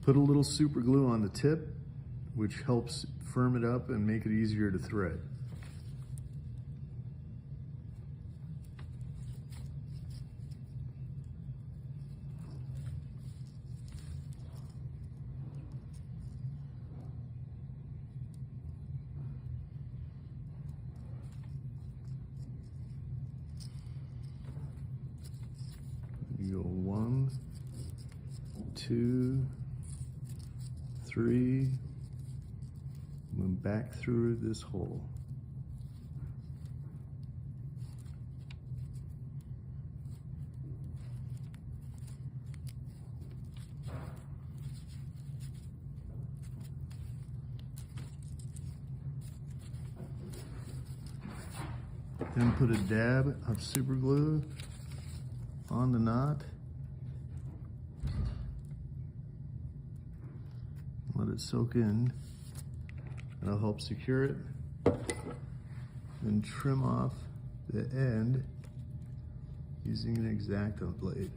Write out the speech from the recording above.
Put a little super glue on the tip, which helps firm it up and make it easier to thread. You go 1, 2, 3, and back through this hole. Then put a dab of super glue on the knot. Let it soak in. That'll help secure it. Then trim off the end using an X-Acto blade.